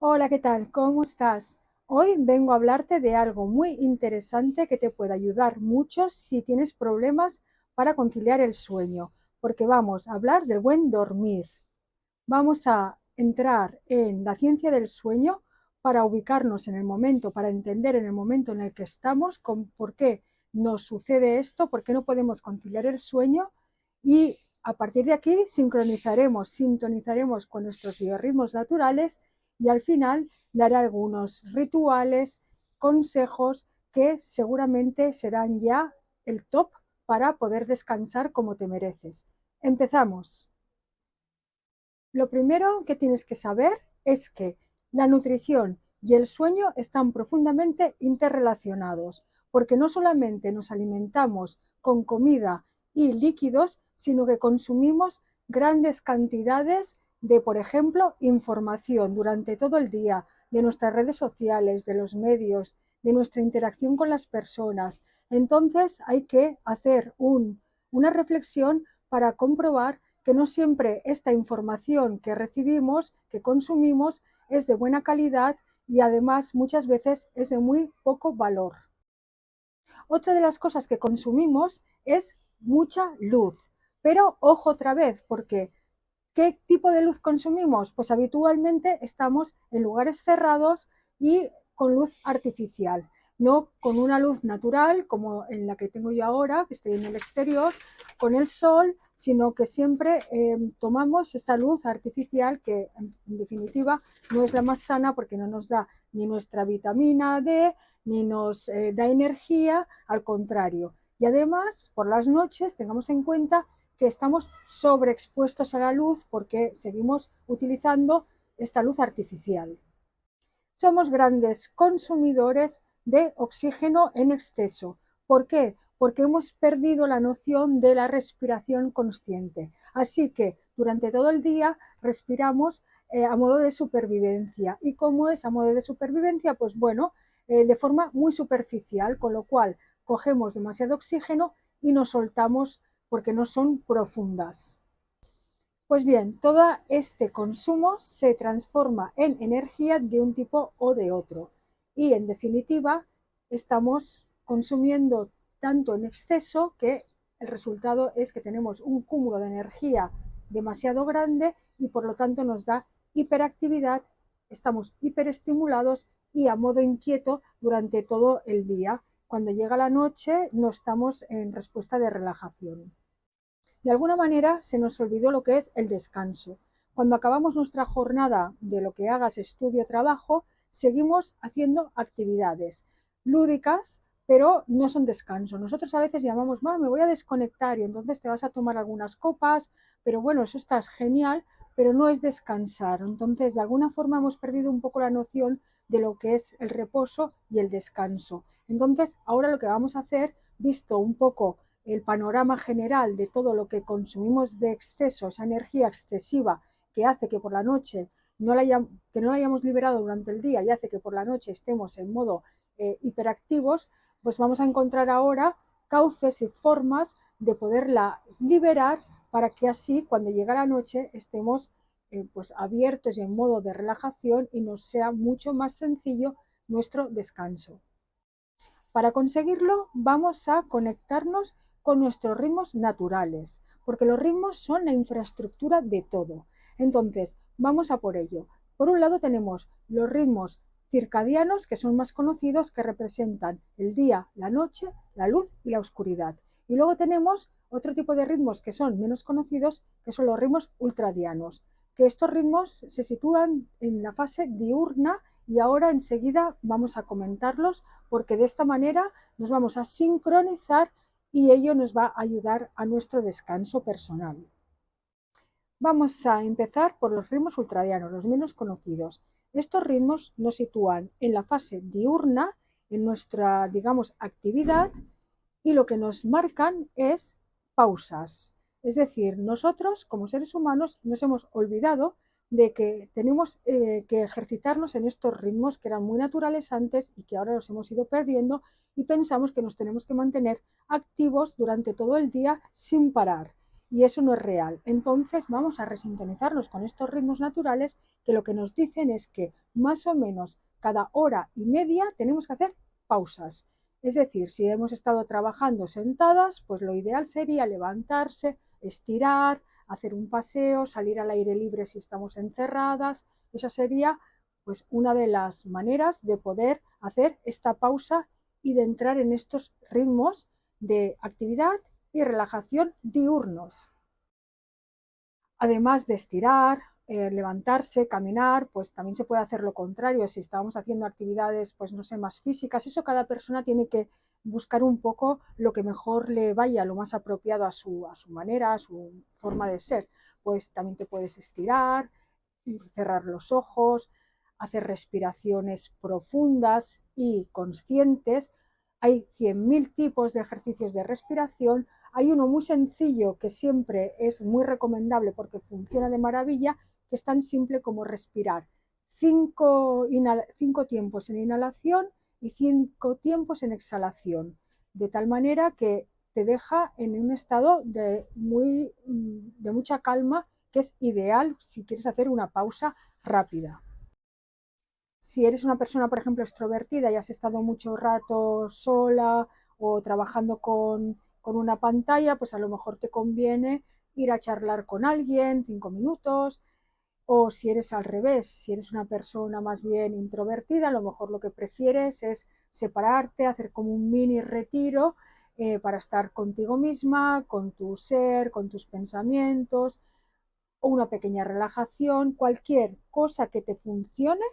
Hola, ¿qué tal? ¿Cómo estás? Hoy vengo a hablarte de algo muy interesante que te puede ayudar mucho si tienes problemas para conciliar el sueño, porque vamos a hablar del buen dormir. Vamos a entrar en la ciencia del sueño para ubicarnos en el momento, para entender en el momento en el que estamos, con por qué nos sucede esto, por qué no podemos conciliar el sueño y a partir de aquí sintonizaremos con nuestros biorritmos naturales y al final daré algunos rituales, consejos que seguramente serán ya el top para poder descansar como te mereces. Empezamos. Lo primero que tienes que saber es que la nutrición y el sueño están profundamente interrelacionados, porque no solamente nos alimentamos con comida y líquidos, sino que consumimos grandes cantidades de, por ejemplo, información durante todo el día, de nuestras redes sociales, de los medios, de nuestra interacción con las personas. Entonces hay que hacer una reflexión para comprobar que no siempre esta información que recibimos, que consumimos, es de buena calidad y además muchas veces es de muy poco valor. Otra de las cosas que consumimos es mucha luz, pero ojo otra vez, porque ¿qué tipo de luz consumimos? Pues habitualmente estamos en lugares cerrados y con luz artificial, no con una luz natural como en la que tengo yo ahora, que estoy en el exterior, con el sol, sino que siempre tomamos esta luz artificial que en definitiva no es la más sana porque no nos da ni nuestra vitamina D, ni nos da energía, al contrario. Y además, por las noches, tengamos en cuenta que estamos sobreexpuestos a la luz porque seguimos utilizando esta luz artificial. Somos grandes consumidores de oxígeno en exceso. ¿Por qué? Porque hemos perdido la noción de la respiración consciente. Así que durante todo el día respiramos a modo de supervivencia. ¿Y cómo es a modo de supervivencia? Pues bueno, de forma muy superficial, con lo cual cogemos demasiado oxígeno y nos soltamos porque no son profundas. Pues bien, todo este consumo se transforma en energía de un tipo o de otro. Y en definitiva, estamos consumiendo tanto en exceso que el resultado es que tenemos un cúmulo de energía demasiado grande y por lo tanto nos da hiperactividad, estamos hiperestimulados y a modo inquieto durante todo el día. Cuando llega la noche no estamos en respuesta de relajación. De alguna manera se nos olvidó lo que es el descanso. Cuando acabamos nuestra jornada de lo que hagas, estudio, trabajo, seguimos haciendo actividades lúdicas, pero no son descanso. Nosotros a veces llamamos, me voy a desconectar y entonces te vas a tomar algunas copas, pero bueno, eso está genial, pero no es descansar. Entonces, de alguna forma hemos perdido un poco la noción de lo que es el reposo y el descanso. Entonces, ahora lo que vamos a hacer, visto un poco el panorama general de todo lo que consumimos de exceso, esa energía excesiva que hace que por la noche que no la hayamos liberado durante el día y hace que por la noche estemos en modo hiperactivos, pues vamos a encontrar ahora cauces y formas de poderla liberar para que así cuando llega la noche estemos pues abiertos y en modo de relajación y nos sea mucho más sencillo nuestro descanso. Para conseguirlo vamos a conectarnos con nuestros ritmos naturales, porque los ritmos son la infraestructura de todo. Entonces, vamos a por ello. Por un lado tenemos los ritmos circadianos, que son más conocidos, que representan el día, la noche, la luz y la oscuridad. Y luego tenemos otro tipo de ritmos que son menos conocidos, que son los ritmos ultradianos, que estos ritmos se sitúan en la fase diurna y ahora enseguida vamos a comentarlos porque de esta manera nos vamos a sincronizar y ello nos va a ayudar a nuestro descanso personal. Vamos a empezar por los ritmos ultradianos, los menos conocidos. Estos ritmos nos sitúan en la fase diurna, en nuestra, digamos, actividad, y lo que nos marcan es pausas. Es decir, nosotros como seres humanos nos hemos olvidado de que tenemos que ejercitarnos en estos ritmos que eran muy naturales antes y que ahora los hemos ido perdiendo y pensamos que nos tenemos que mantener activos durante todo el día sin parar. y eso no es real. Entonces vamos a resintonizarnos con estos ritmos naturales que lo que nos dicen es que más o menos cada hora y media tenemos que hacer pausas. Es decir, si hemos estado trabajando sentadas, pues lo ideal sería levantarse, estirar, hacer un paseo, salir al aire libre si estamos encerradas. Esa sería pues una de las maneras de poder hacer esta pausa y de entrar en estos ritmos de actividad y relajación diurnos. Además de estirar, levantarse, caminar, pues también se puede hacer lo contrario. Si estábamos haciendo actividades, pues no sé, más físicas, eso cada persona tiene que buscar un poco lo que mejor le vaya, lo más apropiado a su manera, a su forma de ser. Pues también te puedes estirar, cerrar los ojos, hacer respiraciones profundas y conscientes. Hay 100.000 tipos de ejercicios de respiración. Hay uno muy sencillo que siempre es muy recomendable porque funciona de maravilla, que es tan simple como respirar 5 tiempos en inhalación y 5 tiempos en exhalación, de tal manera que te deja en un estado de mucha calma, que es ideal si quieres hacer una pausa rápida. Si eres una persona, por ejemplo, extrovertida y has estado mucho rato sola o trabajando con una pantalla, pues a lo mejor te conviene ir a charlar con alguien 5 minutos. O si eres al revés, si eres una persona más bien introvertida, a lo mejor lo que prefieres es separarte, hacer como un mini retiro para estar contigo misma, con tu ser, con tus pensamientos, o una pequeña relajación, cualquier cosa que te funcione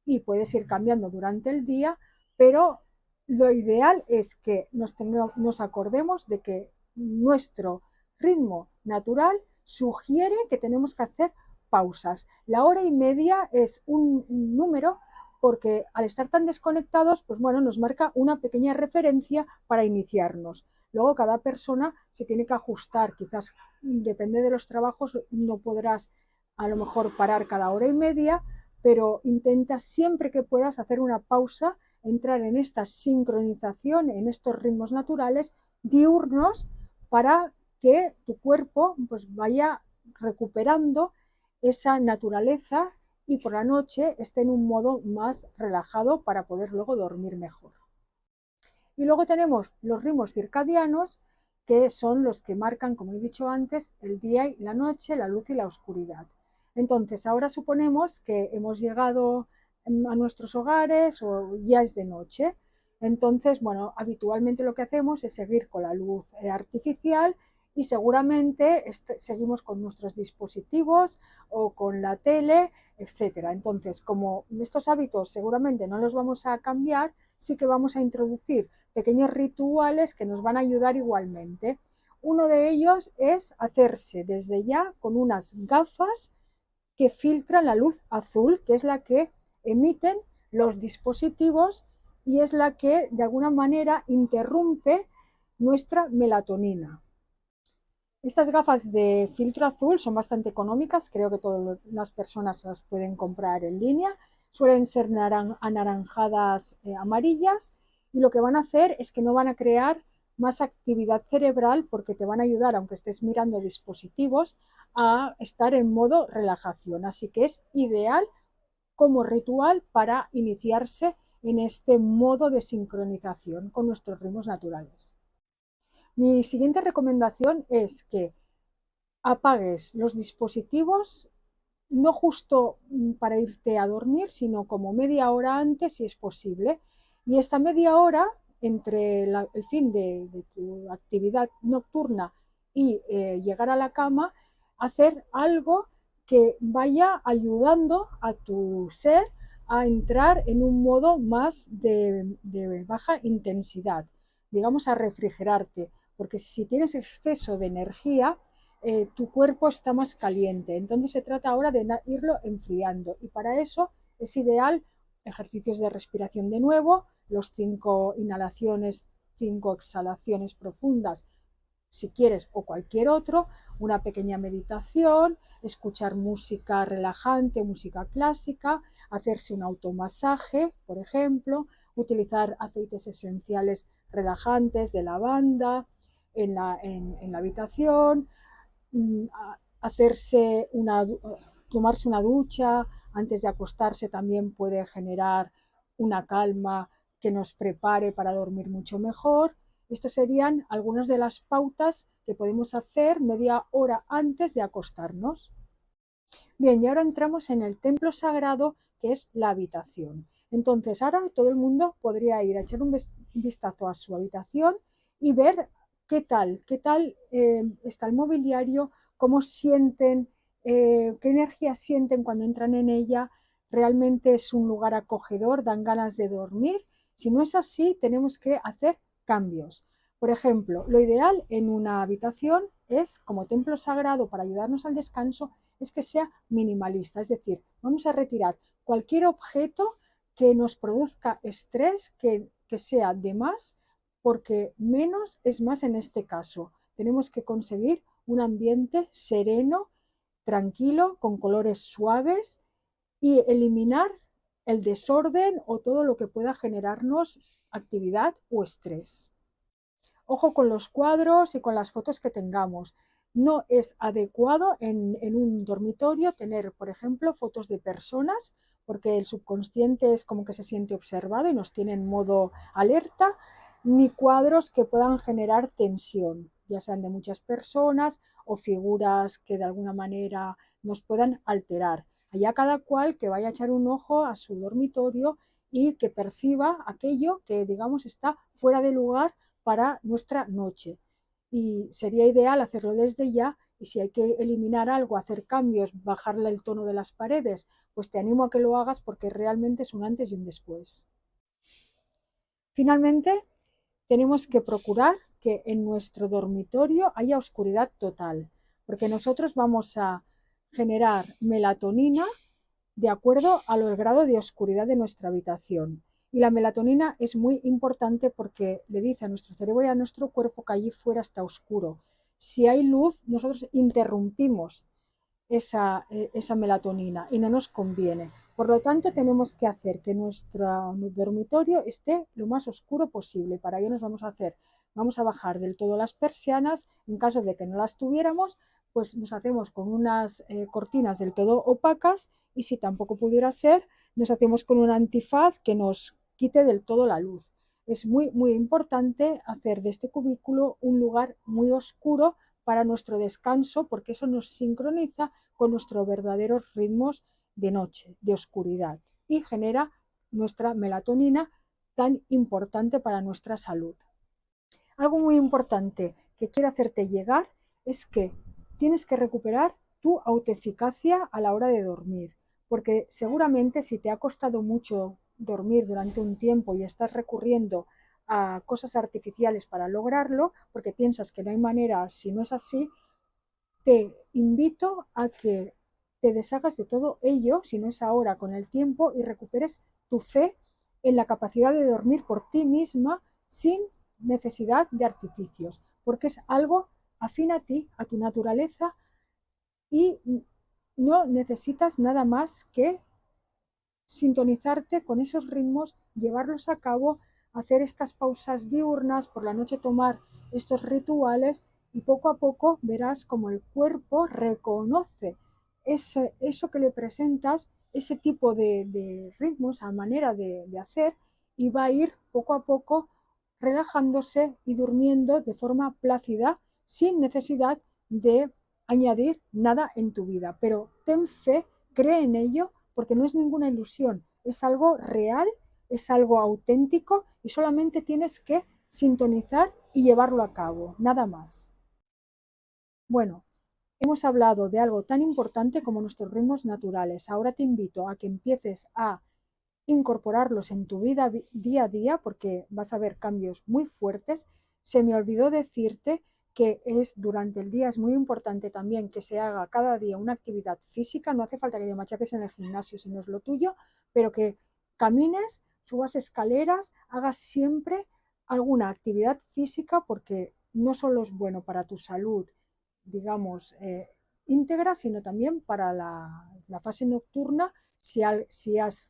y puedes ir cambiando durante el día, pero lo ideal es que nos acordemos de que nuestro ritmo natural sugiere que tenemos que hacer pausas. La hora y media es un número porque al estar tan desconectados, pues bueno, nos marca una pequeña referencia para iniciarnos. Luego cada persona se tiene que ajustar, quizás depende de los trabajos, no podrás a lo mejor parar cada hora y media, pero intenta siempre que puedas hacer una pausa, entrar en esta sincronización, en estos ritmos naturales diurnos para que tu cuerpo pues vaya recuperando esa naturaleza y por la noche esté en un modo más relajado para poder luego dormir mejor. Y luego tenemos los ritmos circadianos, que son los que marcan, como he dicho antes, el día y la noche, la luz y la oscuridad. Entonces, ahora suponemos que hemos llegado a nuestros hogares o ya es de noche. Entonces, bueno, habitualmente lo que hacemos es seguir con la luz artificial y seguramente seguimos con nuestros dispositivos o con la tele, etcétera. Entonces, como estos hábitos seguramente no los vamos a cambiar, sí que vamos a introducir pequeños rituales que nos van a ayudar igualmente. Uno de ellos es hacerse desde ya con unas gafas que filtran la luz azul, que es la que emiten los dispositivos y es la que de alguna manera interrumpe nuestra melatonina. Estas gafas de filtro azul son bastante económicas, creo que todas las personas las pueden comprar en línea, suelen ser anaranjadas, amarillas, y lo que van a hacer es que no van a crear más actividad cerebral porque te van a ayudar, aunque estés mirando dispositivos, a estar en modo relajación. Así que es ideal como ritual para iniciarse en este modo de sincronización con nuestros ritmos naturales. Mi siguiente recomendación es que apagues los dispositivos no justo para irte a dormir, sino como media hora antes si es posible. Y esta media hora entre el fin de tu actividad nocturna y llegar a la cama, hacer algo que vaya ayudando a tu ser a entrar en un modo más de baja intensidad, digamos a refrigerarte, porque si tienes exceso de energía, tu cuerpo está más caliente. Entonces se trata ahora de irlo enfriando y para eso es ideal ejercicios de respiración de nuevo, los 5 inhalaciones, 5 exhalaciones profundas, si quieres, o cualquier otro, una pequeña meditación, escuchar música relajante, música clásica, hacerse un automasaje, por ejemplo, utilizar aceites esenciales relajantes de lavanda en la habitación, hacerse tomarse una ducha antes de acostarse también puede generar una calma que nos prepare para dormir mucho mejor. Estas serían algunas de las pautas que podemos hacer media hora antes de acostarnos. Bien, y ahora entramos en el templo sagrado, que es la habitación. Entonces, ahora todo el mundo podría ir a echar un vistazo a su habitación y ver qué tal está el mobiliario, cómo sienten, qué energía sienten cuando entran en ella. ¿Realmente es un lugar acogedor? ¿Dan ganas de dormir? Si no es así, tenemos que hacer cambios. Por ejemplo, lo ideal en una habitación es, como templo sagrado para ayudarnos al descanso, es que sea minimalista, es decir, vamos a retirar cualquier objeto que nos produzca estrés, que sea de más, porque menos es más en este caso. Tenemos que conseguir un ambiente sereno, tranquilo, con colores suaves y eliminar el desorden o todo lo que pueda generarnos actividad o estrés. Ojo con los cuadros y con las fotos que tengamos. No es adecuado en un dormitorio tener, por ejemplo, fotos de personas, porque el subconsciente es como que se siente observado y nos tiene en modo alerta, ni cuadros que puedan generar tensión, ya sean de muchas personas o figuras que de alguna manera nos puedan alterar. Allá cada cual que vaya a echar un ojo a su dormitorio y que perciba aquello que, digamos, está fuera de lugar para nuestra noche. Y sería ideal hacerlo desde ya, y si hay que eliminar algo, hacer cambios, bajarle el tono de las paredes, pues te animo a que lo hagas porque realmente es un antes y un después. Finalmente, tenemos que procurar que en nuestro dormitorio haya oscuridad total, porque nosotros vamos a generar melatonina de acuerdo al grado de oscuridad de nuestra habitación. Y la melatonina es muy importante porque le dice a nuestro cerebro y a nuestro cuerpo que allí fuera está oscuro. Si hay luz, nosotros interrumpimos esa melatonina y no nos conviene. Por lo tanto, tenemos que hacer que nuestro dormitorio esté lo más oscuro posible. Para ello vamos a bajar del todo las persianas. En caso de que no las tuviéramos, pues nos hacemos con unas cortinas del todo opacas, y si tampoco pudiera ser, nos hacemos con un antifaz que nos quite del todo la luz. Es muy importante hacer de este cubículo un lugar muy oscuro para nuestro descanso, porque eso nos sincroniza con nuestros verdaderos ritmos de noche, de oscuridad, y genera nuestra melatonina tan importante para nuestra salud. Algo muy importante que quiero hacerte llegar es que tienes que recuperar tu autoeficacia a la hora de dormir, porque seguramente si te ha costado mucho dormir durante un tiempo y estás recurriendo a cosas artificiales para lograrlo, porque piensas que no hay manera si no es así, te invito a que te deshagas de todo ello, si no es ahora, con el tiempo, y recuperes tu fe en la capacidad de dormir por ti misma sin necesidad de artificios, porque es algo afín a ti, a tu naturaleza, y no necesitas nada más que sintonizarte con esos ritmos, llevarlos a cabo, hacer estas pausas diurnas, por la noche tomar estos rituales, y poco a poco verás como el cuerpo reconoce eso que le presentas, ese tipo de ritmos, a manera de hacer, y va a ir poco a poco relajándose y durmiendo de forma plácida, sin necesidad de añadir nada en tu vida. Pero ten fe, cree en ello, porque no es ninguna ilusión, es algo real, es algo auténtico, y solamente tienes que sintonizar y llevarlo a cabo, nada más. Bueno, hemos hablado de algo tan importante como nuestros ritmos naturales. Ahora te invito a que empieces a incorporarlos en tu vida día a día, porque vas a ver cambios muy fuertes. Se me olvidó decirte que durante el día es muy importante también que se haga cada día una actividad física. No hace falta que te machaques en el gimnasio si no es lo tuyo, pero que camines, subas escaleras, hagas siempre alguna actividad física, porque no solo es bueno para tu salud, digamos, íntegra, sino también para la fase nocturna. Si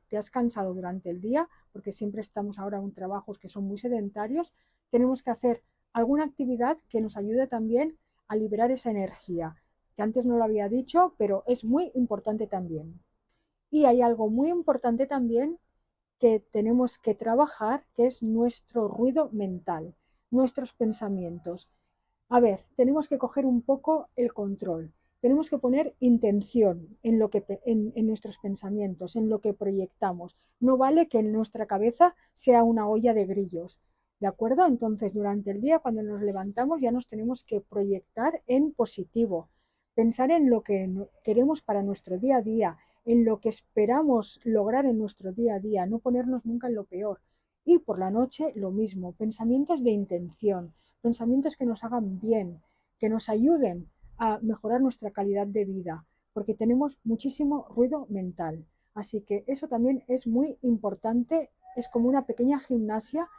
te has cansado durante el día, porque siempre estamos ahora en trabajos que son muy sedentarios, tenemos que hacer alguna actividad que nos ayude también a liberar esa energía. que antes no lo había dicho, pero es muy importante también. Y hay algo muy importante también que tenemos que trabajar, que es nuestro ruido mental, nuestros pensamientos. A ver, tenemos que coger un poco el control. Tenemos que poner intención en, en nuestros pensamientos, en lo que proyectamos. No vale que en nuestra cabeza sea una olla de grillos. ¿De acuerdo? Entonces, durante el día, cuando nos levantamos, ya nos tenemos que proyectar en positivo. Pensar en lo que queremos para nuestro día a día, en lo que esperamos lograr en nuestro día a día, no ponernos nunca en lo peor. Y por la noche, lo mismo, pensamientos de intención, pensamientos que nos hagan bien, que nos ayuden a mejorar nuestra calidad de vida, porque tenemos muchísimo ruido mental. Así que eso también es muy importante, es como una pequeña gimnasia,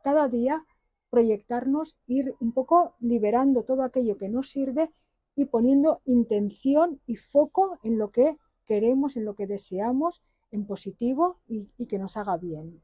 cada día proyectarnos, ir un poco liberando todo aquello que nos sirve y poniendo intención y foco en lo que queremos, en lo que deseamos, en positivo y que nos haga bien.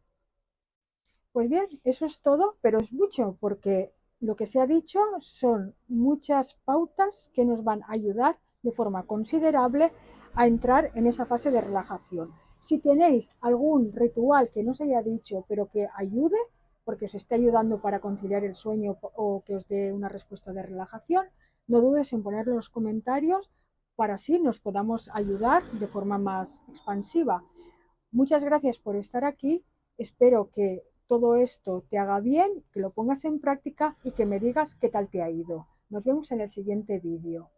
Pues bien, eso es todo, pero es mucho, porque lo que se ha dicho son muchas pautas que nos van a ayudar de forma considerable a entrar en esa fase de relajación. Si tenéis algún ritual que no se haya dicho, pero que ayude, porque os esté ayudando para conciliar el sueño o que os dé una respuesta de relajación, no dudes en ponerlo en los comentarios para así nos podamos ayudar de forma más expansiva. Muchas gracias por estar aquí. Espero que todo esto te haga bien, que lo pongas en práctica y que me digas qué tal te ha ido. Nos vemos en el siguiente vídeo.